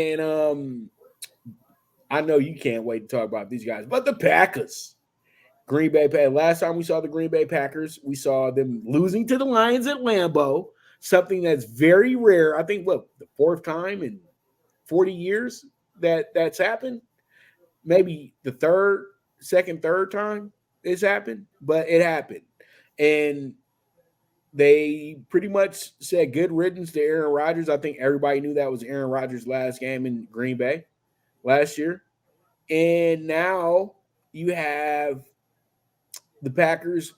And I know you can't wait to talk about these guys, but the Packers. Green Bay Packers. Last time we saw the Green Bay Packers, we saw them losing to the Lions at Lambeau, something that's very rare. I think what the fourth time in 40 years that's happened. Maybe the third time it's happened, but it happened. And they pretty much said good riddance to Aaron Rodgers. I think everybody knew that was Aaron Rodgers' last game in Green Bay last year. And now you have the Packers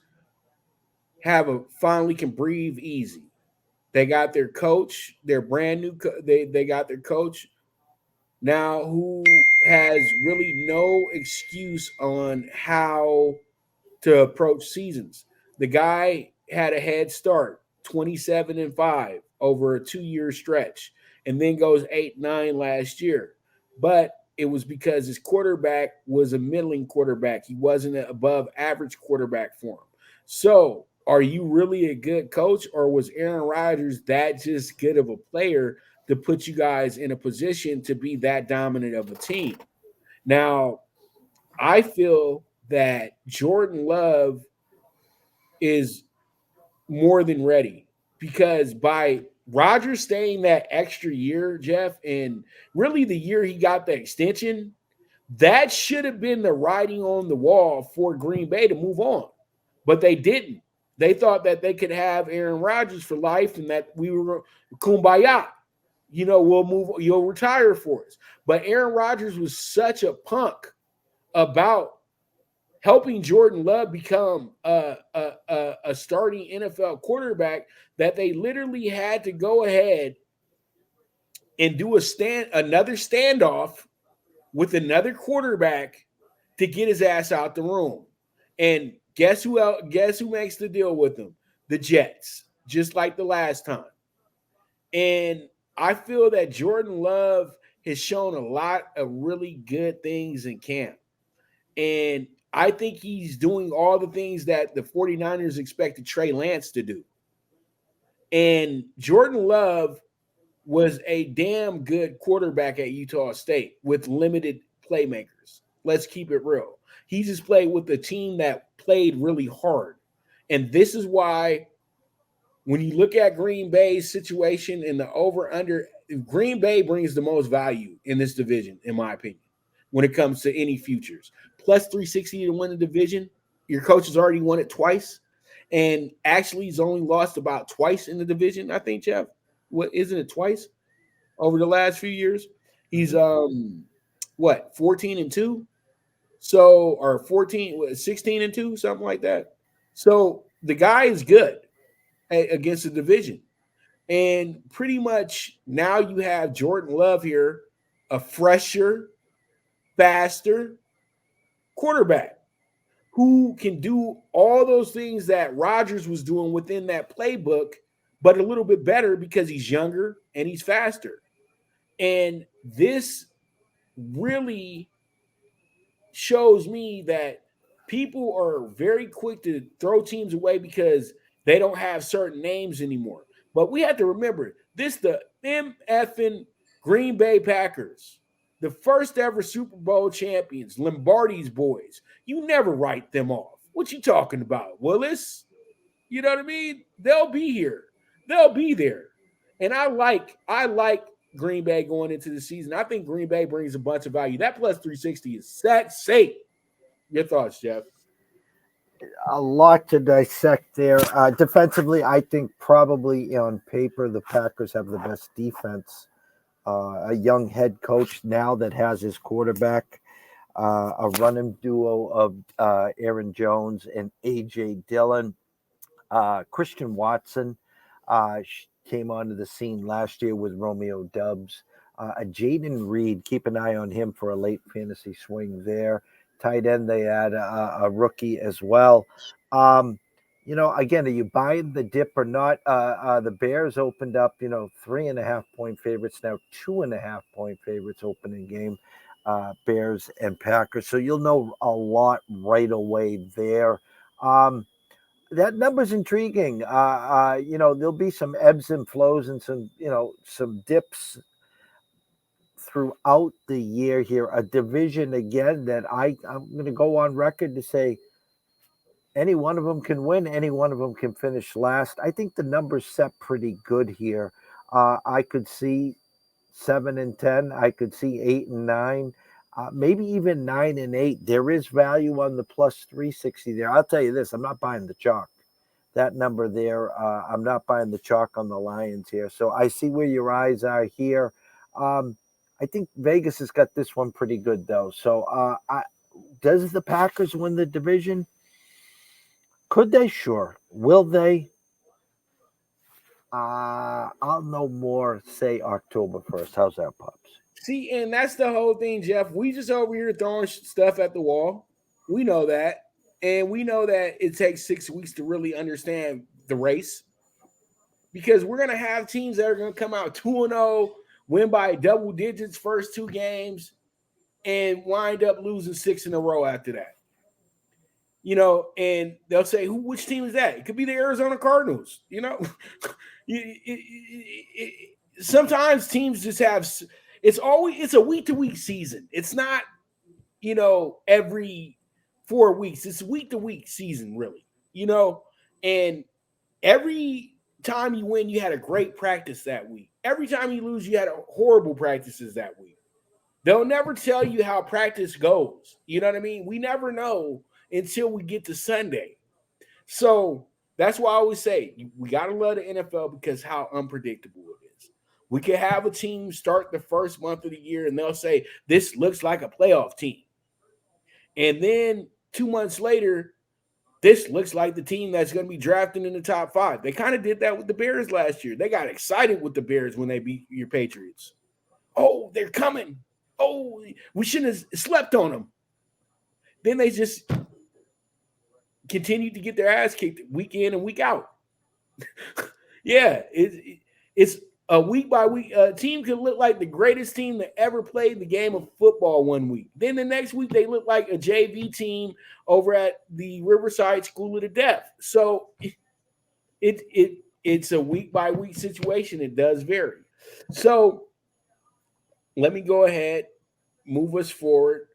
finally can breathe easy. They got their coach, their brand new. They got their coach now, who has really no excuse on how to approach seasons. The guy had a head start, 27-5 over a 2-year stretch, and then goes 8-9 last year. But it was because his quarterback was a middling quarterback. He wasn't an above average quarterback for him. So, are you really a good coach, or was Aaron Rodgers that just good of a player to put you guys in a position to be that dominant of a team? Now, I feel that Jordan Love is more than ready because by Rodgers staying that extra year, Jeff, and really the year he got the extension, that should have been the writing on the wall for Green Bay to move on. But they didn't. They thought that they could have Aaron Rodgers for life and that we were kumbaya. We'll move, you'll retire for us. But Aaron Rodgers was such a punk about helping Jordan Love become a starting NFL quarterback that they literally had to go ahead and do another standoff with another quarterback to get his ass out the room. And guess who else, guess who makes the deal with him? The Jets, just like the last time. And I feel that Jordan Love has shown a lot of really good things in camp. And I think he's doing all the things that the 49ers expected Trey Lance to do. And Jordan Love was a damn good quarterback at Utah State with limited playmakers. Let's keep it real. He just played with a team that played really hard. And this is why when you look at Green Bay's situation in the over under, Green Bay brings the most value in this division, in my opinion, when it comes to any futures. Plus 360 to win the division. Your coach has already won it twice. And actually, he's only lost about twice in the division, I think, Jeff. What isn't it twice over the last few years? He's 14-2? So, or 16-2, something like that. So the guy is good against the division. And pretty much now you have Jordan Love here, a fresher, faster quarterback who can do all those things that Rodgers was doing within that playbook, but a little bit better because he's younger and he's faster. And this really shows me that people are very quick to throw teams away because they don't have certain names anymore. But we have to remember this: the MFN Green Bay Packers, the first ever Super Bowl champions, Lombardi's boys. You never write them off. What you talking about, Willis? You know what I mean? They'll be here. They'll be there. And I like Green Bay going into the season. I think Green Bay brings a bunch of value. That plus 360 is safe. Your thoughts, Jeff? A lot to dissect there. Defensively, I think probably on paper the Packers have the best defense. A young head coach now that has his quarterback, a running duo of Aaron Jones and A.J. Dillon. Christian Watson came onto the scene last year with Romeo Dubs. Jaden Reed, keep an eye on him for a late fantasy swing there. Tight end, they had a rookie as well. Again, are you buying the dip or not? The Bears opened up, 3.5-point favorites, now 2.5-point favorites opening game, Bears and Packers. So you'll know a lot right away there. That number's intriguing. There'll be some ebbs and flows and some dips throughout the year here, a division again that I'm going to go on record to say any one of them can win, any one of them can finish last. I think the numbers set pretty good here. I could see 7-10. I could see 8-9. Maybe even 9-8. There is value on the plus 360 there. I'll tell you this: I'm not buying the chalk. That number there, I'm not buying the chalk on the Lions here. So I see where your eyes are here. Um, I think Vegas has got this one pretty good though. So does the Packers win the division? Could they? Sure. Will they? I'll know more, say October 1st. How's that, Pops? See, and that's the whole thing, Jeff. We just over here throwing stuff at the wall. We know that. And we know that it takes 6 weeks to really understand the race because we're going to have teams that are going to come out 2-0, win by double digits first two games, and wind up losing six in a row after that. And they'll say, which team is that? It could be the Arizona Cardinals. Sometimes teams just have. It's a week to week season. It's not every 4 weeks. It's week to week season, really. And every time you win, you had a great practice that week. Every time you lose, you had horrible practices that week. They'll never tell you how practice goes. You know what I mean? We never know until we get to Sunday. So that's why I always say we got to love the NFL because how unpredictable it is. We could have a team start the first month of the year and they'll say, this looks like a playoff team. And then 2 months later, this looks like the team that's going to be drafted in the top 5. They kind of did that with the Bears last year. They got excited with the Bears when they beat your Patriots. Oh, they're coming. Oh, we shouldn't have slept on them. Then they just continued to get their ass kicked week in and week out. Yeah, it's a week by week. A team could look like the greatest team that ever played the game of football one week. Then the next week they look like a JV team over at the Riverside School of the Deaf. So it's a week by week situation. It does vary. So let me go ahead, move us forward.